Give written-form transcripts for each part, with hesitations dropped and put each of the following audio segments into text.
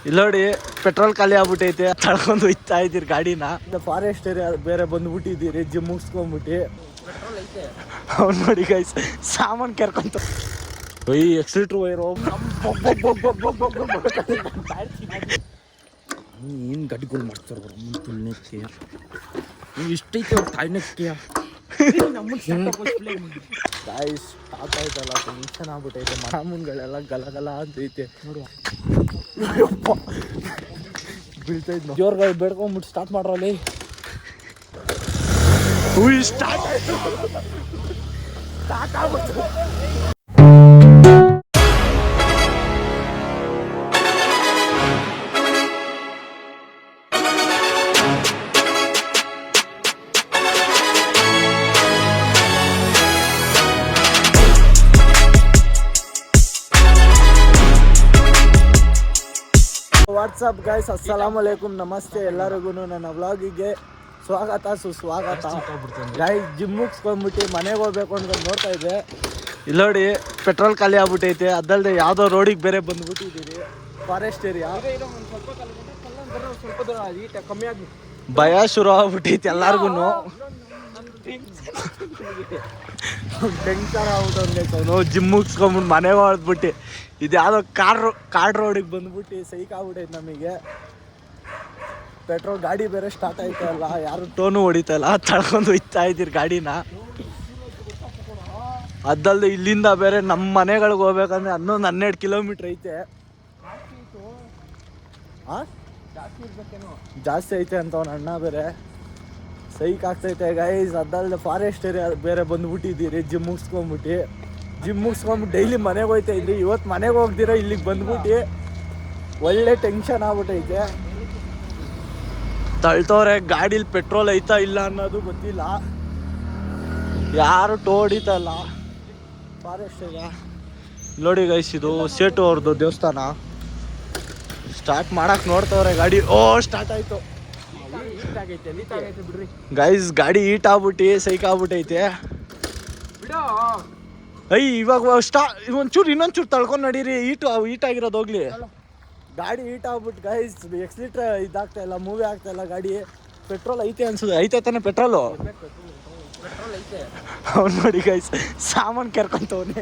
ಇಲ್ಲಿ ನೋಡಿ ಪೆಟ್ರೋಲ್ ಖಾಲಿ ಆಗ್ಬಿಟ್ಟೈತೆ, ತಳ್ಕೊಂಡು ಹೋಯ್ತಾ ಇದ್ದೀರಿ ಗಾಡಿನ. ಫಾರೆಸ್ಟ್ ಏರಿಯಾ ಬೇರೆ ಬಂದ್ಬಿಟ್ಟಿದ್ದೀರಿ, ಜಿಮ್ ಮುಗಿಸ್ಕೊಂಡ್ಬಿಟ್ಟು. ಅವ್ನು ನೋಡಿ ಗೈಸ್ ಸಾಮಾನು ಕೆರ್ಕೊಂತ ಎಕ್ಸಿಟ್ರ್ ವೈರು ಏನು ಗಡ್ಡಿಗಳು ಮಾಡ್ತಾರೆ ತುಳ್ನೆ ಕೇರ್ ನೀವು ಇಷ್ಟೈತೆ ಅವ್ರ ತಾಯ್ನಕ್ಕೆ ಗಾಯ್ಸ್ ಸ್ಟಾರ್ಟ್ ಆಯ್ತಲ್ಲ, ಟೆನ್ಷನ್ ಆಗ್ಬಿಟ್ಟೈತೆ. ಮಾಮೂನ್ಗಳೆಲ್ಲ ಗಲಗಲ ಅಂತೈತೆ ನೋಡಿ. ಬೀಳ್ತೈತೆ ಜೋರ್ಗಳು ಬೇಡ್ಕೊಂಬಿಟ್ಟು ಸ್ಟಾರ್ಟ್ ಮಾಡ್ರಲ್ಲಿ. ಸ್ಟಾರ್ಟ್ ಆಯ್ತು, ಸ್ಟಾರ್ಟ್ ಆಗ್ಬಿಟ್ಟು. ವಾಟ್ಸಪ್ ಗೈಸ್, ಅಸ್ಸಲಾಮು ಅಲೈಕುಮ್, ನಮಸ್ತೆ ಎಲ್ಲರಿಗೂ ನನ್ನ ವ್ಲಾಗಿಗೆ ಸ್ವಾಗತ ಸುಸ್ವಾಗತ. ಗೈಸ್ ಜಿಮ್ ಮುಗಿಸ್ಕೊಂಡ್ಬಿಟ್ಟು ಮನೆಗೆ ಹೋಗ್ಬೇಕು ಅಂತ ನೋಡ್ತಾ ಇದ್ದೆ. ಇಲ್ಲಿ ನೋಡಿ ಪೆಟ್ರೋಲ್ ಖಾಲಿ ಆಗ್ಬಿಟ್ಟೈತೆ, ಅದಲ್ಲದೆ ಯಾವುದೋ ರೋಡಿಗೆ ಬೇರೆ ಬಂದ್ಬಿಟ್ಟಿದ್ದೀರಿ, ಫಾರೆಸ್ಟ್ ಏರಿಯಾ. ಭಯ ಶುರು ಆಗ್ಬಿಟ್ಟೈತೆ ಎಲ್ಲಾರ್ಗು, ಟೆನ್ಷನ್ ಆಗ್ಬಿಟ್ಟು ಜಿಮ್ ಮುಗಿಸ್ಕೊಂಡ್ಬಿಟ್ಟು ಮನೆಗೆ ಹೊಡೆದ್ಬಿಟ್ಟು ಇದು ಯಾವುದೋ ಕಾರ್ಡ್ ರೋಡಿಗೆ ಬಂದ್ಬಿಟ್ಟು ಸೈಕ್ ಆಗ್ಬಿಟ್ಟೈತೆ ನಮಗೆ. ಪೆಟ್ರೋಲ್ ಗಾಡಿ ಬೇರೆ ಸ್ಟಾರ್ಟ್ ಆಯ್ತಲ್ಲ, ಯಾರು ಟೋನು ಹೊಡಿತಲ್ಲ, ತಳ್ಕೊಂಡು ಹೋಯ್ತಾ ಇದ್ದೀರಿ ಗಾಡಿನ. ಅದಲ್ಲದೆ ಇಲ್ಲಿಂದ ಬೇರೆ ನಮ್ಮ ಮನೆಗಳಿಗೆ ಹೋಗ್ಬೇಕಂದ್ರೆ 11-12 ಕಿಲೋಮೀಟ್ರ್ ಐತೆ. ಜಾಸ್ತಿ ಐತೆ ಅಂತ ಅವ್ನ ಅಣ್ಣ ಬೇರೆ ಸೈಕ್ ಆಗ್ತೈತೆ ಗೈಸ್. ಅದಲ್ಲದೆ ಫಾರೆಸ್ಟ್ ಏರಿಯಾ ಬೇರೆ ಬಂದ್ಬಿಟ್ಟಿದ್ದೀರಿ, ಜಿಮ್ ಮುಗಿಸ್ಕೊಂಬಿಟ್ಟು ಡೈಲಿ ಮನೆಗೆ ಹೋಗ್ತಾ ಇದ್ರಿ. ಇವತ್ತು ಮನೆಗೆ ಹೋಗ್ದಿರ ಇಲ್ಲಿಗೆ ಬಂದ್ಬಿಟ್ಟು ಒಳ್ಳೆ ಟೆನ್ಷನ್ ಆಗ್ಬಿಟ್ಟೈತೆ. ತಳ್ತವ್ರೆ ಗಾಡೀಲಿ ಪೆಟ್ರೋಲ್ ಐತಾ ಇಲ್ಲ ಅನ್ನೋದು ಗೊತ್ತಿಲ್ಲ, ಯಾರು ಟೋ ಹೊಡಿತಲ್ಲ. ಫಾರೆಸ್ಟ್ ಏರಿಯಾ ನೋಡಿ ಗೈಸ್, ಇದು ಸೇಟು ಅವ್ರದ್ದು ದೇವಸ್ಥಾನ. ಸ್ಟಾರ್ಟ್ ಮಾಡಕ್ಕೆ ನೋಡ್ತವ್ರೆ ಗಾಡಿ. ಸ್ಟಾರ್ಟ್ ಆಯಿತು ಗೈಸ್, ಗಾಡಿ ಹೀಟ್ ಆಗ್ಬಿಟ್ಟು ಸೈಕ್ ಆಗ್ಬಿಟ್ಟೈತೆ. ಇವಾಗ ಒಂಚೂರು ಇನ್ನೊಂಚೂರು ತಳ್ಕೊಂಡು ನಡೀರಿ, ಹೀಟ್ ಆಗಿರೋದು ಹೋಗ್ಲಿ. ಗಾಡಿ ಹೀಟ್ ಆಗ್ಬಿಟ್ಟು ಗೈಸ್ ಎಕ್ಸಿಟ್ರ್ ಇದಾಗ್ತಾ ಇಲ್ಲ, ಮೂವಿ ಆಗ್ತಾ ಇಲ್ಲ ಗಾಡಿ. ಪೆಟ್ರೋಲ್ ಐತೆ ಅನ್ಸುತ್ತೆ, ಐತೆ ತಾನೆ ಪೆಟ್ರೋಲು. ಅವ್ನು ನೋಡಿ ಗೈಸ್ ಸಾಮಾನು ಕೆರ್ಕೊಂತವನೆ.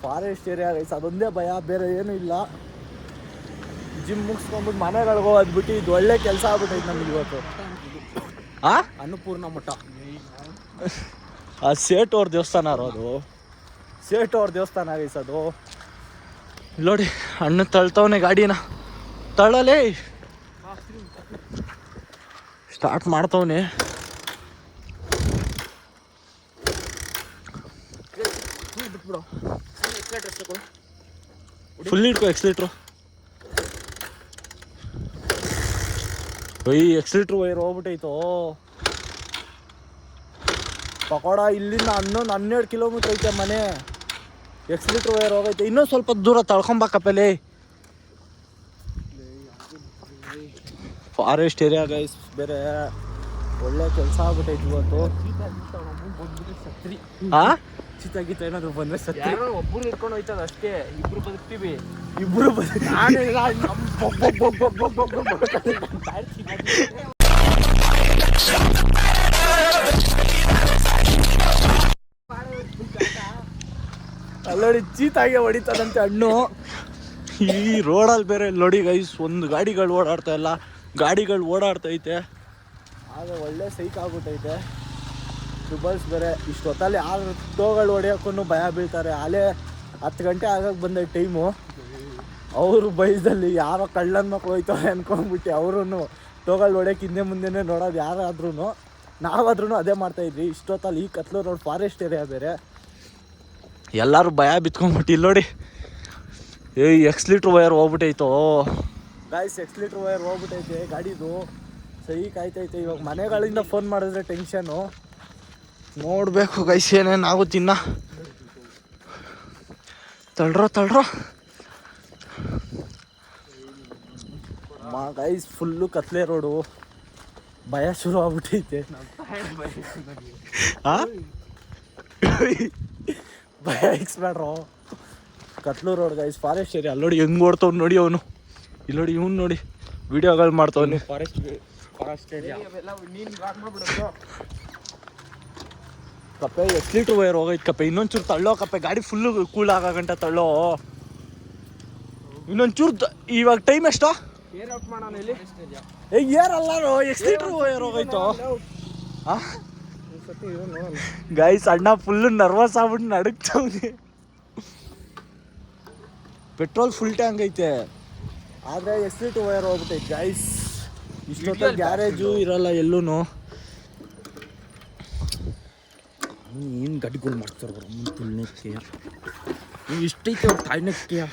ಫಾರೆಸ್ಟ್ ಏರಿಯಾ ಗೈಸ್, ಅದೊಂದೇ ಭಯ, ಬೇರೆ ಏನೂ ಇಲ್ಲ. ಜಿಮ್ ಮುಗಿಸ್ಕೊಂಡ್ಬಿಟ್ಟು ಮನೆಗಳಿಗೆ ಹೋದ್ಬಿಟ್ಟು ಇದು ಒಳ್ಳೆ ಕೆಲಸ ಆಗ್ಬಿಟ್ಟೈತೆ ನಮ್ಗೆ ಇವತ್ತು. ಅನ್ನಪೂರ್ಣ ಮಠ, ಆ ಸೇಟು ಅವ್ರ ದೇವಸ್ಥಾನ ಅದು, ಸೇಟು ಅವ್ರ ದೇವಸ್ಥಾನ ಗೈಸ್ ಅದು. ನೋಡಿ ಅಣ್ಣ ತಳ್ತವನೆ ಗಾಡಿನ, ತಳ್ಳಲೇ ಸ್ಟಾರ್ಟ್ ಮಾಡ್ತವನೆ. ಫುಲ್ ಇಟ್ಕೋ ಎಕ್ಸಿಲೇಟ್ರು. ಎಕ್ಸಿಲೇಟ್ರು ವೈರ್ ಹೋಗ್ಬಿಟ್ಟೈತೋ. ಪಕೋಡ ಇಲ್ಲಿಂದ 11-12 ಕಿಲೋಮೀಟ್ರ್ ಐತೆ ಮನೆ. ಎಕ್ಸಿಲೇಟ್ರ್ ವೈರ್ ಹೋಗೈತೆ, ಇನ್ನೂ ಸ್ವಲ್ಪ ದೂರ ತಳ್ಕೊಂಬಕಪ್ಪಲೆ. ಫಾರೆಸ್ಟ್ ಏರಿಯಾ ಗೈಸ್, ಬೇರೆ ಒಳ್ಳೆ ಕೆಲಸ ಆಗ್ಬಿಟ್ಟೈತಿ ಇವತ್ತು. ಚಿತ್ತಾಗಿತ್ತು ಏನಾದ್ರು ಬಂದ್ರೆ ಸತ್ಯ ಒಬ್ಬರು ಹಿಡ್ಕೊಂಡು ಹೋಯ್ತದ ಅಷ್ಟೇ, ಇಬ್ರು ಬದುಕ್ತೀವಿ. ಇಬ್ರು ಅಲ್ಲೋಡಿ ಚೀತಾಗೆ ಹೊಡಿತದಂತೆ ಹಣ್ಣು. ಈ ರೋಡಲ್ಲಿ ಬೇರೆ ನೋಡಿ ಗೈಸ್, ಒಂದು ಗಾಡಿಗಳು ಓಡಾಡ್ತಾ ಇಲ್ಲ, ಗಾಡಿಗಳು ಓಡಾಡ್ತೈತೆ. ಆಗ ಒಳ್ಳೆ ಸೈಕ್ ಆಗ್ಬಿಟ್ಟೈತೆ. ಟ್ರಿಬಲ್ಸ್ ಬೇರೆ ಇಷ್ಟೊತ್ತಲ್ಲಿ ಟೋಗಳು ಹೊಡೆಯೋಕ್ಕೂ ಭಯ ಬೀಳ್ತಾರೆ. ಅಲ್ಲೇ 10 ಗಂಟೆ ಆಗಕ್ಕೆ ಬಂದ ಟೈಮು. ಅವರು ಬೈದಲ್ಲಿ ಯಾರೋ ಕಳ್ಳನ ಮಕ್ಕಳು ಹೋಯ್ತವ್ರೆ ಅನ್ಕೊಂಡ್ಬಿಟ್ಟು ಅವರು ಟೋಗಳು ಹೊಡೆಯೋಕೆ ಹಿಂದೆ ಮುಂದೆನೇ ನೋಡೋದು ಯಾರಾದ್ರೂ. ನಾವಾದ್ರೂ ಅದೇ ಮಾಡ್ತಾಯಿದ್ವಿ ಇಷ್ಟೊತ್ತಲ್ಲಿ. ಈ ಕತ್ಲು ರೋಡ್ ಫಾರೆಸ್ಟ್ ಏರಿಯಾ ಬೇರೆ, ಎಲ್ಲರೂ ಭಯ ಬಿತ್ಕೊಂಡ್ಬಿಟ್ಟು. ಇಲ್ಲಿ ನೋಡಿ ಎಕ್ಸಿಲೇಟ್ರ್ ವೈರ್ ಹೋಗ್ಬಿಟ್ಟೈತೋ ಗಾಯ್ಸ್, ಎಕ್ಸಿಲೇಟ್ರ್ ವೈರ್ ಹೋಗ್ಬಿಟ್ಟೈತೆ ಗಾಡಿದು, ಸೈಕ್ ಆಯ್ತೈತೆ. ಇವಾಗ ಮನೆಗಳಿಂದ ಫೋನ್ ಮಾಡಿದ್ರೆ ಟೆನ್ಷನು. ನೋಡಬೇಕು ಗೈಸ್ ಏನೇನಾಗುತ್ತೆ ಇನ್ನು. ತಳ್ರೋ ಗೈಸ್, ಫುಲ್ಲು ಕತ್ಲೆ ರೋಡು, ಭಯ ಶುರು ಆಗ್ಬಿಟ್ಟೈತೆ. ಭಯ ಇಕ್ಸ್ಬೇಡ್ರೋ. ಕತ್ಲೂ ರೋಡ್ ಗೈಸ್, ಫಾರೆಸ್ಟ್ ಏರಿಯಾ. ಅಲ್ಲಿ ನೋಡಿ ಹೆಂಗ್ ಓಡ್ತಾವ್ ನೋಡಿ ಅವನು. ಇಲ್ಲಿ ನೋಡಿ ಇವ್ನು ನೋಡಿ ವಿಡಿಯೋಗಳು ಮಾಡ್ತಾವನಿ. ಫಾರೆಸ್ಟ್ ಏರಿಯಾ ಕಪ್ಪೆ. ಎಷ್ಟು ಲೀಟ್ರ್ ವೈರ್ ಹೋಗೈತೆ ಕಪ್ಪೆ. ಇನ್ನೊಂಚೂರು ತಳ್ಳೋ ಕಪ್ಪೆ, ಗಾಡಿ ಫುಲ್ಲು ಕೂಲ್ ಆಗಂಟ ತಳ್ಳೋ. ಇನ್ನೊಂಚೂರು ಇವಾಗ ಟೈಮ್ ಎಷ್ಟೋ ಏರಲ್ಲ ಎಷ್ಟು ಲೀಟ್ರ್ ವೈರ್ ಹೋಗೈತೋ. ಗೈಸ್ ಅಣ್ಣ ಫುಲ್ಲು ನರ್ವಸ್ ಆಗ್ಬಿಟ್ಟು ನಡುಕ್ತವ್ನಿ. ಪೆಟ್ರೋಲ್ ಫುಲ್ ಟ್ಯಾಂಕ್ ಐತೆ, ಆದರೆ ಎಷ್ಟು ಲೀಟ್ರ್ ವೈರ್ ಹೋಗ್ಬಿಟ್ಟೈತೆ ಗೈಸ್. ಇಷ್ಟೊತ್ತ ಗ್ಯಾರೇಜು ಇರಲ್ಲ ಎಲ್ಲೂ. ಏನು ಗಡ್ಡಿಗಳು ಮಾಡ್ತಾರೆ ಬರೋ ಮುಂದೆ ಕೇರ್. ನೀವು ಇಷ್ಟೈತೆ ಅವ್ರ ತಾಯಿನ ಕೇರ್.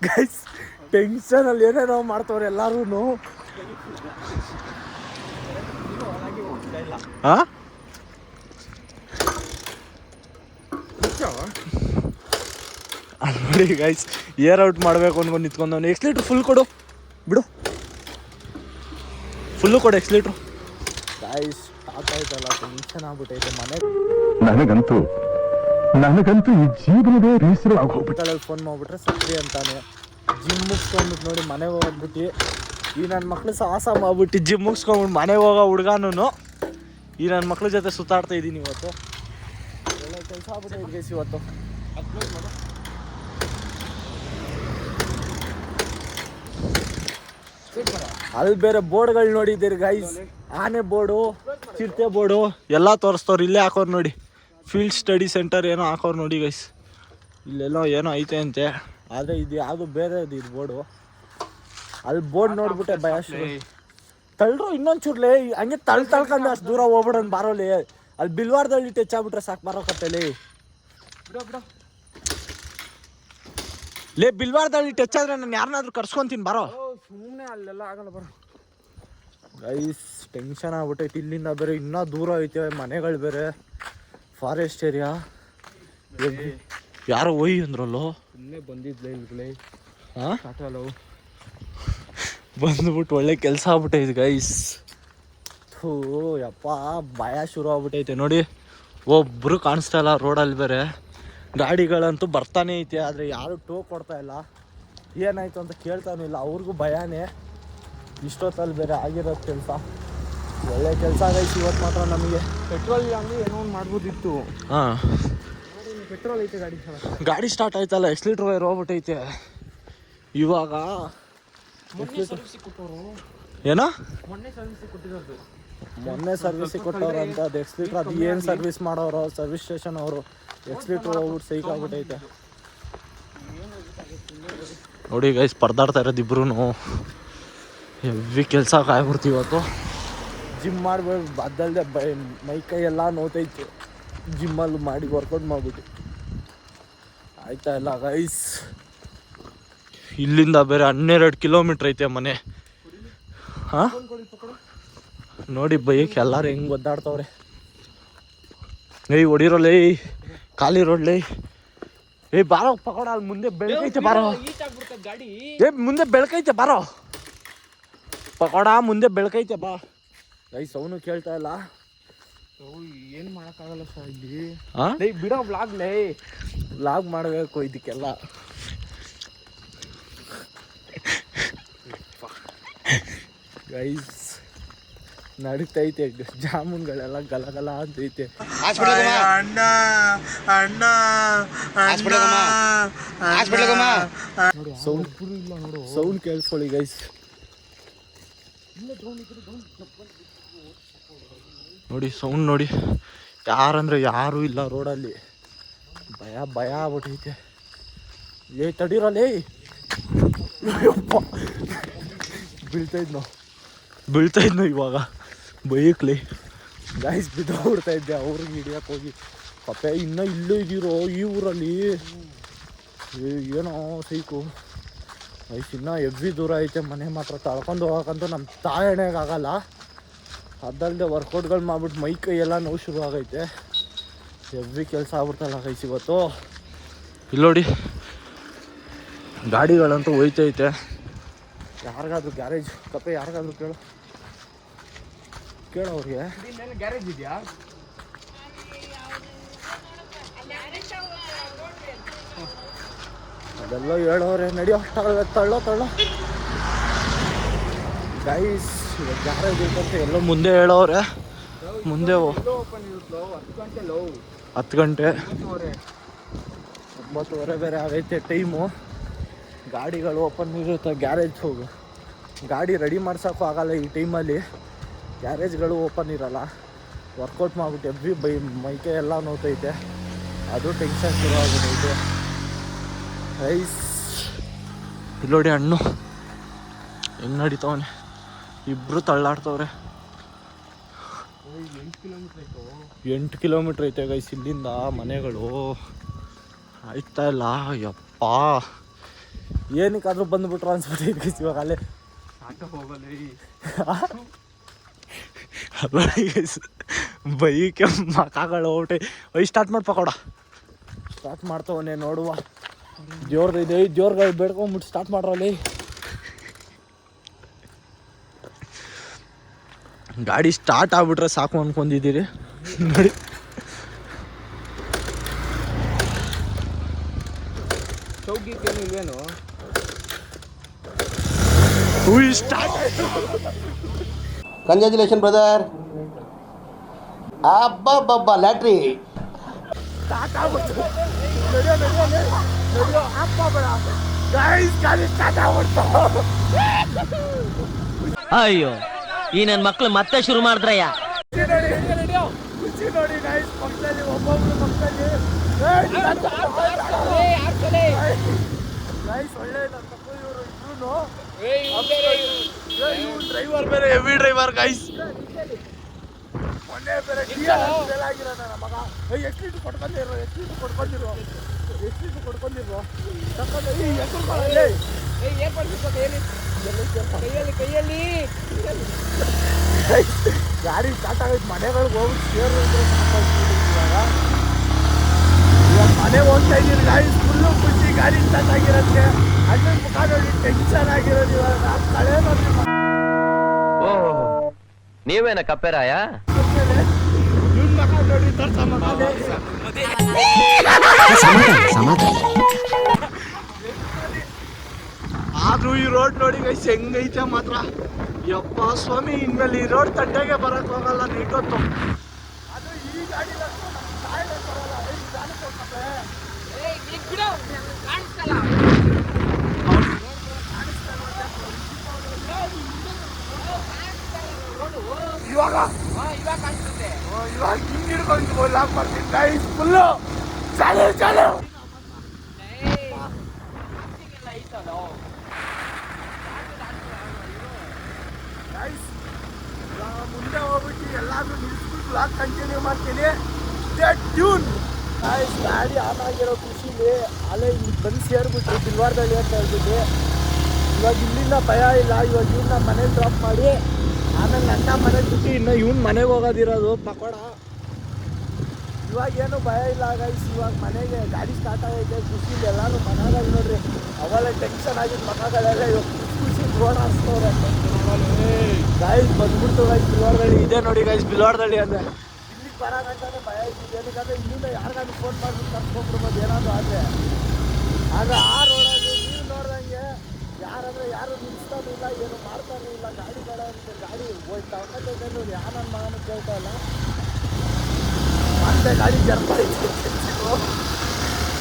ಗೈಸ್ ಟೆನ್ಷನಲ್ಲಿ ಏನೇನೋ ಮಾಡ್ತವ್ರೆ ಎಲ್ಲಾರು. ಹಾಂ ನೋಡಿ ಗೈಸ್, ಏರ್ ಔಟ್ ಮಾಡಬೇಕು ಅನ್ಕೊಂಡು ನಿಂತ್ಕೊಂಡವ್ನು. ಎಕ್ಸ್ ಲೀಟ್ರ್ ಫುಲ್ ಕೊಡು ಬಿಡು, ಫುಲ್ಲು ಕೊಡು ಎಕ್ಸ್ ಲೀಟ್ರು. ಗೈಸ್ ಸಾಕಾಯ್ತಲ್ಲ, ಟೆನ್ಷನ್ ಆಗ್ಬಿಟ್ಟೈತೆ ಮನೆ. ನನಗಂತೂ ಈ ಜೀವನವೇ ಬೇಸರ ಆಗೋಗ್ಬಿಟ್ಟಲ್ಲಿ. ಫೋನ್ ಮಾಡ್ಬಿಟ್ರೆ ಸಕ್ರಿ ಅಂತಾನೆ. ಜಿಮ್ ಮುಗಿಸ್ಕೊಂಡ್ಬಿಟ್ಟು ನೋಡಿ ಮನೆಗೆ ಹೋಗ್ಬಿಟ್ಟು ಈ ನನ್ನ ಮಕ್ಳು ಸಾಹಸ ಮಾಡ್ಬಿಟ್ಟು ಜಿಮ್ ಮುಗಿಸ್ಕೊಂಡ್ಬಿಟ್ಟು ಮನೆಗೆ ಹೋಗೋ ಹುಡುಗಾನು ಈ ನನ್ನ ಮಕ್ಳ ಜೊತೆ ಸುತ್ತಾಡ್ತಾ ಇದ್ದೀನಿ ಇವತ್ತು. ಒಳ್ಳೆ ಕೆಲಸ ಆಗ್ಬಿಟ್ಟೈತೆ ಗೈಸ್ ಇವತ್ತು. ಅಲ್ಲಿ ಬೇರೆ ಬೋರ್ಡ್ಗಳು ನೋಡಿದ್ದೀರಿ ಗೈಸ್, ಆನೆ ಬೋರ್ಡು, ಚಿರತೆ ಬೋರ್ಡು ಎಲ್ಲ ತೋರಿಸ್ತವ್ರು. ಇಲ್ಲೇ ಹಾಕೋರು ನೋಡಿ, ಫೀಲ್ಡ್ ಸ್ಟಡಿ ಸೆಂಟರ್ ಏನೋ ಹಾಕೋರು ನೋಡಿ ಗೈಸ್. ಇಲ್ಲೆಲ್ಲೋ ಏನೋ ಐತೆ ಅಂತೆ, ಆದರೆ ಇದು ಯಾವುದು ಬೇರೆ ಇದು ಬೋರ್ಡು. ಅಲ್ಲಿ ಬೋರ್ಡ್ ನೋಡ್ಬಿಟ್ಟೆ ಭಯ ಶುರು. ತಳ್ರು ಇನ್ನೊಂಚೂರ್ಲೆ ಹಂಗೆ ತಳ್ಕೊಂಡು ಅಷ್ಟು ದೂರ ಹೋಗ್ಬಿಡೋಣ ಬಾರೋಲಿ. ಅಲ್ಲಿ ಬಿಲ್ವಾರದಲ್ಲಿ ಟಚ್ ಆಗ್ಬಿಟ್ರೆ ಸಾಕು ಬಾರೋ ಕತ್ತಲ್ಲಿ. ಲೇ ಬಿಲ್ವಾರದಲ್ಲಿ ಟಚ್ ಆದ್ರೆ ನಾನು ಯಾರನ್ನಾದ್ರೂ ಕರ್ಸ್ಕೊಂತೀನಿ ಬಾರೋ. ಸುಮ್ಮನೆ ಅಲ್ಲೆಲ್ಲ ಆಗಲ್ಲ ಬರೋ. ಗೈಸ್ ಟೆನ್ಷನ್ ಆಗ್ಬಿಟ್ಟೈತಿ. ಇಲ್ಲಿಂದ ಬೇರೆ ಇನ್ನೂ ದೂರ ಐತೆ ಮನೆಗಳು ಬೇರೆ, ಫಾರೆಸ್ಟ್ ಏರಿಯಾ. ಯಾರೋ ಒಯ್ ಅಂದ್ರಲ್ಲೋ, ಸುಮ್ಮನೆ ಬಂದಿದ್ಲೆ ಇಲ್ಗಳೇ. ಹಾಂ ಬಂದ್ಬಿಟ್ಟು ಒಳ್ಳೆ ಕೆಲಸ ಆಗ್ಬಿಟ್ಟೈತೆ ಗೈಸ್. ಥೂ ಯಪ್ಪ ಭಯ ಶುರು ಆಗ್ಬಿಟ್ಟೈತೆ ನೋಡಿ. ಒಬ್ಬರು ಕಾಣಿಸ್ತಾ ಇಲ್ಲ ರೋಡಲ್ಲಿ ಬೇರೆ. ಗಾಡಿಗಳಂತೂ ಬರ್ತಾನೆ ಐತೆ, ಆದರೆ ಯಾರು ಟೋ ಕೊಡ್ತಾ ಇಲ್ಲ. ಏನಾಯ್ತು ಅಂತ ಕೇಳ್ತಾನೂ ಇಲ್ಲ, ಅವ್ರಿಗೂ ಭಯನೇ. ಇಷ್ಟೊತ್ತಲ್ಲಿ ಬೇರೆ ಆಗಿರೋದು ಕೆಲಸ. ಒಳ್ಳೆ ಕೆಲಸ ಆಗೈತಿ ಇವತ್ತು ಮಾತ್ರ ನಮಗೆ. ಪೆಟ್ರೋಲ್ ಇಲ್ಲ ಅಂದರೆ ಏನೋ ಒಂದು ಮಾಡ್ಬೋದಿತ್ತು. ಹಾಂ ಪೆಟ್ರೋಲ್ ಐತೆ ಗಾಡಿ ಸ್ಟಾರ್ಟ್ ಆಯ್ತಲ್ಲ. ಎಷ್ಟು ಲೀಟ್ರ್ ವೈರ್ ಹೋಗ್ಬಿಟ್ಟೈತೆ ಇವಾಗ. ಏನೋ ಮೊನ್ನೆ ಸರ್ವಿಸಿಗೆ ಕೊಟ್ಟವ್ರು ಅಂತ. ಅದು ಎಕ್ಸ್ ಲೀಟ್ರ್ ಅದು ಏನು ಸರ್ವಿಸ್ ಮಾಡೋರು ಸರ್ವಿಸ್ ಸ್ಟೇಷನ್ ಅವರು. ಎಕ್ಸ್ ಲೀಟ್ರ್ ಹೋಗ್ಬಿಟ್ಟು ಸೈಕ್ ಆಗ್ಬಿಟ್ಟೈತೆ ನೋಡಿ ಗೈಸ್. ಪರದಾಡ್ತಾ ಇರೋದು ಇಬ್ರು. ಹೆವಿ ಕೆಲಸ ಕಾಯ್ಬಿಡ್ತೀವಿ ಇವತ್ತು. ಜಿಮ್ ಮಾಡ್ಬೇಕು ಅದಲ್ಲದೆ ಮೈಕೈ ಎಲ್ಲ ನೋತೈತೆ ಜಿಮ್ಮಲ್ಲಿ ಮಾಡಿ ವರ್ಕೌಟ್ ಮಾಡಿಬಿಟ್ಟು. ಆಯ್ತಾ ಇಲ್ಲ ಗೈಸ್. ಇಲ್ಲಿಂದ ಬೇರೆ 12 ಕಿಲೋಮೀಟ್ರ್ ಐತೆ ಮನೆ. ಹಾಂ ನೋಡಿ ಬೈಕ್ ಎಲ್ಲರೂ ಹೆಂಗೆ ಒದ್ದಾಡ್ತವ್ರೆ. ಏಯ್ ಹೊಡಿರೋಲ್ಲೇ, ಖಾಲಿ ರೋಡ್ಲೇ. ಏಯ್ ಬಾರೋ ಪಕೋಡ, ಅಲ್ಲಿ ಮುಂದೆ ಬೆಳಕೈತೆ ಬಾರೋ. ಏ ಮುಂದೆ ಬೆಳಕೈತೆ ಬಾರೋ ಪಕೋಡ, ಮುಂದೆ ಬೆಳಕೈತೆ ಬಾ. ಗೈಸ್ ಅವನು ಕೇಳ್ತಾ ಇಲ್ಲ. ಏನು ಮಾಡೋಕ್ಕಾಗಲ್ಲ ಸರ್ ಇಲ್ಲಿ. ಹಾಂ ಬಿಡೋ ವ್ಲಾಗ್ ಮಾಡಬೇಕು ಇದಕ್ಕೆಲ್ಲ. ಗೈಸ್ ನಡೀತೈತೆ, ಜಾಮೂನ್ಗಳೆಲ್ಲ ಗಲಗಲ ಅಂತೈತೆ. ಅಣ್ಣ ಅಣ್ಣ ಸೌಂಡ್ ಕೇಳಿಸ್ಕೊಳ್ಳಿ ಗೈಸ್. ನೋಡಿ ಸೌಂಡ್ ನೋಡಿ. ಯಾರಂದ್ರೆ ಯಾರೂ ಇಲ್ಲ ರೋಡಲ್ಲಿ. ಭಯ ಆಗ್ಬಿಟ್ಟೈತೆ. ಏ ತಡೀರಲ್ಲೇ, ಬೀಳ್ತಾಯಿದ್ನೋ ಇವಾಗ ಬೈಕ್ಲಿ. ಗೈಸ್ ಬಿದ್ದೋಗ್ಬಿಡ್ತಾ ಇದ್ದೆ ಅವ್ರಿಗೆ ಹಿಡಿಯಕ್ಕೆ ಹೋಗಿ. ಕಪ್ಪೆ ಇನ್ನೂ ಇಲ್ಲೂ ಇದ್ದೀರೋ ಈ ಊರಲ್ಲಿ. ಏನೋ ಸೈಕು ಗೈಸ್. ಇನ್ನೂ ಹೆವಿ ದೂರ ಐತೆ ಮನೆ ಮಾತ್ರ. ತಳ್ಕೊಂಡು ಹೋಗಕ್ಕಂತೂ ನಮ್ಮ ತಾಯಣೆಗಾಗಲ್ಲ. ಅದಲ್ಲದೆ ವರ್ಕೌಟ್ಗಳು ಮಾಡ್ಬಿಟ್ಟು ಮೈ ಕೈ ಎಲ್ಲ ನೋವು ಶುರು ಆಗೈತೆ. ಹೆವಿ ಕೆಲಸ ಆಗ್ಬಿಡ್ತಲ್ಲ ಗೈಸ್ ಇವತ್ತು. ಇಲ್ಲಿ ನೋಡಿ ಗಾಡಿಗಳಂತೂ ಹೋಯ್ತೈತೆ. ಯಾರಿಗಾದ್ರೂ ಗ್ಯಾರೇಜ್ ಕಪ್ಪೆ ಯಾರಿಗಾದ್ರೂ ಕೇಳು. ಕೇಳೋರಿಗೆ. ಗ್ಯಾರೇಜ್ ಇದೆಯಾ? ಅದೆಲ್ಲ ಹೇಳೋರೆ. ನಡಿಯೋ ತಳ್ಳೋ ಗೈಸ್. ಇವಾಗ ಗ್ಯಾರೇಜ್ ಐತಂತೆ ಎಲ್ಲೋ ಮುಂದೆ ಹೇಳೋರೆ. ಮುಂದೆ 10 ಗಂಟೆ 9:30 ಬೇರೆ ಆಗೈತೆ ಟೈಮು. ಗಾಡಿಗಳು ಓಪನ್ ಇರುತ್ತೆ. ಗ್ಯಾರೇಜ್ ಹೋಗು, ಗಾಡಿ ರೆಡಿ ಮಾಡ್ಸೋಕ್ಕೂ ಆಗಲ್ಲ ಈ ಟೈಮಲ್ಲಿ. ಗ್ಯಾರೇಜ್ಗಳು ಓಪನ್ ಇರಲ್ಲ. ವರ್ಕೌಟ್ ಮಾಡಿಬಿಟ್ಟು ಮೈಕೈ ಎಲ್ಲ ನೋತೈತೆ. ಅದು ಟೆನ್ಷನ್ ಶುರು ಆಗ್ಬಿಟ್ಟೈತೆ. ರೈಸ್ ಇಲ್ಲೋಡಿ ಹಣ್ಣು ಹೆಂಗೆ ನಡೀತವನೆ. ಇಬ್ಬರು ತಳ್ಳಾಡ್ತವ್ರೆ. 8 ಕಿಲೋಮೀಟ್ರ್ ಐತೆ ಗೈಸ್ ಇಲ್ಲಿಂದ ಮನೆಗಳು. ಆಯ್ತಾ ಇಲ್ಲ ಯಪ್ಪ. ಏನಕ್ಕಾದ್ರೂ ಬಂದ್ಬಿಟ್ರು ಅನ್ಸ್ಬಿಟ್ಟು ಗೈಸ್ ಇವಾಗ ಅಲ್ಲೇ ಆಟೋ ಹೋಗಲ್ಲ. ಗೈಸ್ ಬೈಕೆ ಮಕ್ಕಗಳು ಔಟೆ. ಸ್ಟಾರ್ಟ್ ಮಾಡಿ ಪಕೋಡ ಸ್ಟಾರ್ಟ್ ಮಾಡ್ತವನೆ ನೋಡುವ. ದೇವ್ರದ್ದು ದೇವ್ರಿಗೆ ಬೇಡ್ಕೊಂಬಿಟ್ಟು ಸ್ಟಾರ್ಟ್ ಮಾಡ್ರಲ್ಲಿ. ಗಾಡಿ ಸ್ಟಾರ್ಟ್ ಆಗ್ಬಿಟ್ರೆ ಸಾಕು ಅನ್ಕೊಂಡಿದ್ದೀರಿ ನೋಡಿ. ಚೌಕಿಗೇನು ಇಲ್ವೇನು? Congratulation brother. ಅಬ್ಬಬ್ಬಬ್ಬ ಲ್ಯಾಟ್ರಿ. ಅಯ್ಯೋ ಈ ನನ್ನ ಮಕ್ಳು ಮತ್ತೆ ಶುರು ಮಾಡಿದ್ರಯ್ಯ. ನೋಡಿ ಗೈಸ್ ಪಕ್ಕದಲ್ಲಿ ಒಬ್ಬೊಬ್ರು ಪಕ್ಕದಲ್ಲಿ ಗೈಸ್ ಒಳ್ಳೆ ಇವರು ಡ್ರೈವರ್ ಬೇರೆ ಹೆವಿ ಡ್ರೈವರ್ ಗೈಸ್. ಮೊನ್ನೆ ಬೇರೆ ಆಗಿರೋ ನನ್ನ ಮಗ. ಎಷ್ಟು ಲೀಟ್ರ್ ಕೊಡ್ಕೊಂಡಿರೋ ಗಾಡಿ ಸ್ಟಾರ್ಟ್ ಆಗೈತೆ. ಮನೆಗಳಿಗೆ ಹೋಗ್ಬಿಟ್ಟು ಸೇರು ಇವಾಗ ಮನೆಗೆ ಹೋಗ್ತಾ ಇದ್ದೀರಿ ಗಾಡಿ ಫುಲ್ಲು ಖುಷಿ. ಗಾಡಿ ಸ್ಟಾರ್ಟ್ ಆಗಿರೋಕ್ಕೆ ಅಣ್ಣನ ಮುಖ ನೋಡಿ ಟೆನ್ಷನ್ ಆಗಿರೋದು. ಇವಾಗ ಕಳೆ ನೋಡಿ. ಓಹೋ ನೀವೇನ ಕಪ್ಪೆರಾಯ? ಇವನ್ ಮಗ ನೋಡಿ ಆದ್ರೂ ಈ ರೋಡ್ ನೋಡಿ ಗೈಸ್ ಹೆಂಗೈತೆ ಮಾತ್ರ. ಯಪ್ಪ ಸ್ವಾಮಿ, ಇನ್ಮೇಲೆ ಈ ರೋಡ್ ತಟ್ಟೆಗೆ ಬರಕ್ ಹೋಗಲ್ಲ ನೀಟೊತ್ತು. ಅದು ಈ ಗಾಡಿ ಇವಾಗ ಹಿಂಗ್ ಹಿಡ್ಕೊಂಡು ಲಾಕ್ ಮಾಡ್ತೀನಿ ಗೈಸ್ ಫುಲ್ಲು. ಚಾಲು ಮುಂದೆ ಹೋಗ್ಬಿಟ್ಟು ಎಲ್ಲಾದ್ರೂ ನಿಲ್ಸ್ಬಿಟ್ಟು ಬ್ಲಾಗ್ ಕಂಟಿನ್ಯೂ ಮಾಡ್ತೀನಿ. ಟ್ಯೂನ್ ಗಾಡಿ ಆನ್ ಆಗಿರೋ ಖುಷಿಲಿ ಅಲ್ಲೇ ಇಲ್ಲಿ ಬಂದು ಸೇರ್ಬಿಟ್ರು ಬಿಲ್ವಾರದಲ್ಲಿ ಅಂತ ಹೇಳ್ಬಿಟ್ಟು. ಇವಾಗ ಇಲ್ಲಿಂದ ಭಯ ಇಲ್ಲ. ಇವಾಗ ಇವನ್ನ ಮನೇಲಿ ಡ್ರಾಪ್ ಮಾಡಿ ಆಮೇಲೆ ನನ್ನ ಮನೆಗೆ ಬಿಟ್ಟು ಇನ್ನು ಇವ್ನ ಮನೆಗೆ ಹೋಗೋದಿರೋದು ಪಕೋಡ. ಇವಾಗ ಏನು ಭಯ ಇಲ್ಲ ಗೈಸ್. ಇವಾಗ ಮನೆಗೆ ಗಾಡಿ ಸ್ಟಾರ್ಟ್ ಆಗೈತೆ ಖುಷಿಲಿ ಎಲ್ಲರೂ ಮನೆಯಾಗ ನೋಡ್ರಿ. ಅವೆಲ್ಲ ಟೆನ್ಷನ್ ಆಗಿದ್ದು ಮಕ್ಕಳೆಲ್ಲ ಇವಾಗ ಖುಷಿ ಓಡಾಡ್ಸ್ತವ್ರೆ ಗಾಯ್ಸ್. ಬಂದ್ಬಿಡ್ತು ಗೈಸ್ ಬಿಲ್ವಾರದಳ್ಳಿ. ಇದೆ ನೋಡಿ ಗೈಸ್ ಬಿಲ್ವಾರದಳ್ಳಿ ಅಂದರೆ ಇಲ್ಲಿಗೆ ಬರೋಗಂತಾನೆ ಭಯ ಇದ್ದಿದ್ದು. ಏನಕ್ಕಂದ್ರೆ ಇಲ್ಲಿಂದ ಯಾರಿಗಾದ್ರು ಫೋನ್ ಮಾಡ್ಬಿಟ್ಟು ಕರ್ಕೊಂಡ್ಬಿಡ್ಬೋದು ಏನಾದರೂ ಆದರೆ. ಆಗ ಆ ರೋಡಲ್ಲಿ ನೀವು ನೋಡ್ದಂಗೆ ಯಾರು ನಿಲ್ಸ್ತಾನೂ ಇಲ್ಲ, ಏನು ಮಾಡ್ತಾನೂ ಇಲ್ಲ. ಗಾಡಿ ಹೋಯ್ತಾ ನೋಡಿ. ನನ್ನ ಮಗನ ಕೇಳ್ತಾ ಇಲ್ಲ. ಮತ್ತೆ ಗಾಡಿ ಜರ್ಪೈತೆ.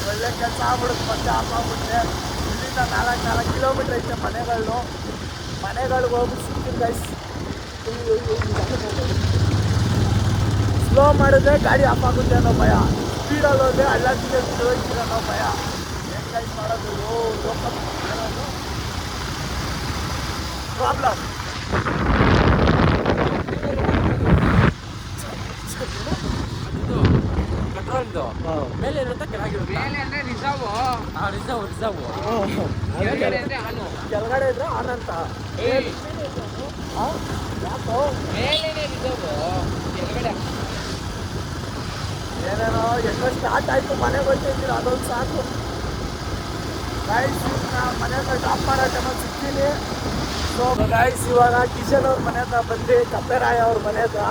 ಒಳ್ಳೆ ಕೆಲಸ ಆಗ್ಬಿಡುತ್ತೆ. ಮತ್ತೆ ಆಫ್ ಆಗ್ಬಿಟ್ಟೆ. ಇಲ್ಲಿಂದ 4 ಕಿಲೋಮೀಟ್ರ್ ಐತೆ ಮನೆಗಳಿಗೆ ಹೋಗ್ಬಿಟ್ಟು ಸಿಗ್ತೀನಿ ಗೈಸ್. ಸ್ಲೋ ಮಾಡಿದ್ರೆ ಗಾಡಿ ಆಫ್ ಆಗುತ್ತೆ ಅನ್ನೋ ಭಯ. ಸ್ಪೀಡಲ್ಲಿ ಹೋದ್ರೆ ಅಲ್ಲಾದಿಗೆ ಹೋಗ್ತೀರ ಅನ್ನೋ ಭಯ. ಏನು ಗೈಸ್ ಮಾಡೋದು? Local problem. ಮೇಲೆ ಇರುತ್ತೆ ಕೆಳಗಿರುತ್ತೆ. ಮೇಲೆ ಅಂದ್ರೆ ರಿಸರ್ವ್. ಕೆಳಗಡೆ ಇದ್ರೆ ಆನಂತ. ಯಾಕೋ ಮೇಲೇನೆ ರಿಸರ್ವ್, ಕೆಳಗಡೆ ಏನೇನೋ ಎಷ್ಟೋ ಸ್ಟಾರ್ಟ್ ಆಯ್ತು. ಮನೆಗೆ ಹೋಗ್ತಿದ್ದೀರ ಅದೊಂದು ಸಾಕು. ಗೈಸ್ ಮನೆ ಹತ್ರ ಡ್ರಾಪ್ ಮಾಡೋ ಟೈಮಲ್ಲಿ ಸಿಗ್ತೀನಿ. ಸೊ ಗೈಸ್ ಇವಾಗ ಕಿಶನ್ ಅವ್ರ ಮನೆ ಹತ್ರ ಬಂದು ಕಪ್ಪೆರಾಯ ಅವ್ರ ಮನೆ ಹತ್ರ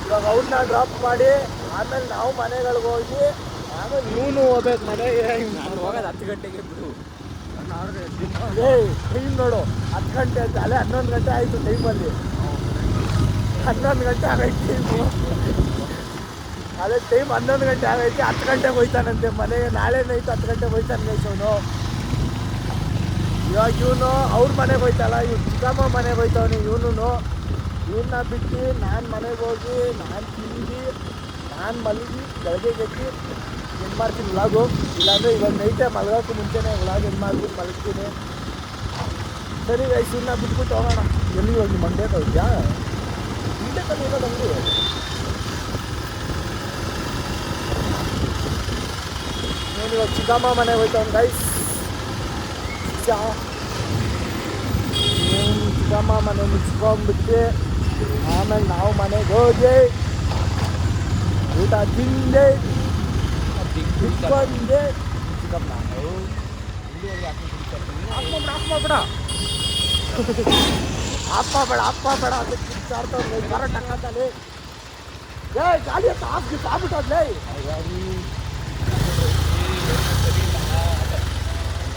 ಇವಾಗ ಅವ್ರನ್ನ ಡ್ರಾಪ್ ಮಾಡಿ ಆಮೇಲೆ ನಾವು ಮನೆಗಳಿಗೆ ಹೋಗಿ ಆಮೇಲೆ ಇವನು ಹೋಗ್ಬೇಕು ಮನೆಗೆ. ನಾನು ಹೋಗೋದು 10 ಗಂಟೆಗೆ ಬಿಡು. ಟೈಮ್ ನೋಡು 10 ಗಂಟೆ ಅಂತ, ಅಲ್ಲೇ 11 ಗಂಟೆ ಆಯಿತು ಟೈಮಲ್ಲಿ. 11 ಗಂಟೆ ಆಗೈತೆ ಟೈಮು. ಅದೇ ಟೈಮ್ 11 ಗಂಟೆ ಆಗೈತೆ. 10 ಗಂಟೆಗೆ ಹೋಯ್ತಾನಂತೆ ಮನೆಗೆ. ನಾಳೆ ನೈಟ್ 10 ಗಂಟೆಗೆ ಹೋಯ್ತಾನೆ ಗೈಸ್ ಅವನು. ಇವಾಗ ಇವನು ಅವ್ರ ಮನೆಗೆ ಹೋಯ್ತಲ್ಲ, ಇವ್ನು ಚಿಕ್ಕಮ್ಮ ಮನೆಗೆ ಹೋಯ್ತವನು. ಇವನ್ನ ಬಿಟ್ಟು ನಾನು ಮನೆಗೆ ಹೋಗಿ ನಾನು ತಿಂದು ನಾನು ಮಲಗಿ ಬೆಳಗ್ಗೆ ಎದ್ದು ಏನು ಮಾಡ್ತೀನಿ ವ್ಲಾಗು. ಇಲ್ಲಾಂದರೆ ಇವಾಗ ನೈಟೇ ಮಲಗೋಕ್ಕೂ ಮುಂಚೆನೇ ವ್ಲಾಗ್ ಏನು ಮಾಡ್ಬಿಟ್ಟು ಮಲಗ್ತೀನಿ. ಸರಿ ಗೈಸ್ ಇವನ್ನ ಬಿಟ್ಬಿಟ್ಟು ಹೋಗೋಣ. ಎಲ್ಲಿ ಹೋಗಿ ಮಂಡ್ಯಕ್ಕೆ ಹೋಗ್ಯಾ? ಮಂಡ್ಯದಲ್ಲಿ ಇರೋದು ಅಂಗಡಿ. ನಾನು ಇವಾಗ ಚಿಕ್ಕಮ್ಮ ಮನೆಗೆ ಹೋಯ್ತವ್ನು ಗೈಸ್. ಚಿಕ್ಕಮ್ಮ ಮನೆ ಮುಚ್ಕೊಂಡ್ಬಿಟ್ಟು ಆಮೇಲೆ ನಾವು ಮನೆಗೆ ಹೋಗಿ ಊಟ ತಿಂದೆ ಕುತ್ಕೊಂಡೆ. ಚಿಕ್ಕಮ್ಮ ಅಪ್ಪ ಬೇಡ ಅದು ಕಿತ್ತಾಡ್ತವ್ರು ಬರ ಟಕ್ಕಂತಲ್ಲಿ. ಗಾಡಿ ಹತ್ತು ಆಗ್ಬಿಟ್ಟದ್ಲೇ.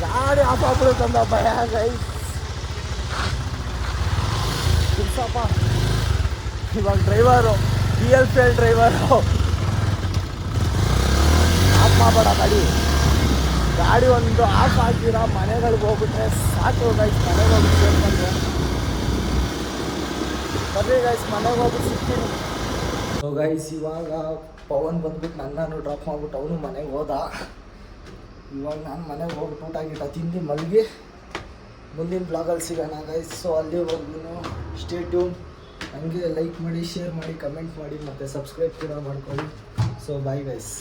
ಗಾಡಿ ಆಫ್ ಆಗ್ಬಿಡುತ್ತಂದ ಭಯ ಗೈಸ್. ತಿರ್ಸಪ್ಪ ಇವಾಗ ಡ್ರೈವರು PLCL ಡ್ರೈವರು ಆಫ್ ಮಾಡಬೇಡ ಗಾಡಿ ಒಂದು ಆಫ್ ಆಗಿರ ಮನೆಗಳಿಗೆ ಹೋಗ್ಬಿಟ್ರೆ ಸಾಕು ಗೈಸ್. ಮನೆಗೆ ಹೋಗ್ಬಿಟ್ಟು ಸೇರ್ಕೊಂಡ್ರೆ ಬರ್ರಿ ಗೈಸ್, ಮನೆಗೆ ಹೋಗ್ಬಿಟ್ಟು ಸಿಗ್ತೀನಿ. ಸೊ ಗೈಸ್ ಇವಾಗ ಪವನ್ ಬಂದ್ಬಿಟ್ಟು ನನ್ನನ್ನು ಡ್ರಾಪ್ ಮಾಡ್ಬಿಟ್ಟು ಅವನು ಮನೆಗೆ ಹೋದ. ಇವಾಗ ನಾನು ಮನೆಗೆ ಹೋಗ್ಬಿಟ್ಟು ಊಟ ಗೀಟ ತಿಂದು ಮಲಗಿ ಮುಂದಿನ ಬ್ಲಾಗಲ್ಲಿ ಸಿಗೋಣ ಗೈಸ್. ಸೊ ಅಲ್ಲಿವರೆಗೂ ಸ್ಟೇ ಟ್ಯೂನ್. ಹಂಗೆ ಲೈಕ್ ಮಾಡಿ, ಶೇರ್ ಮಾಡಿ, ಕಮೆಂಟ್ ಮಾಡಿ ಮತ್ತು ಸಬ್ಸ್ಕ್ರೈಬ್ ಕೂಡ ಮಾಡ್ಕೊಳ್ಳಿ. So bye guys.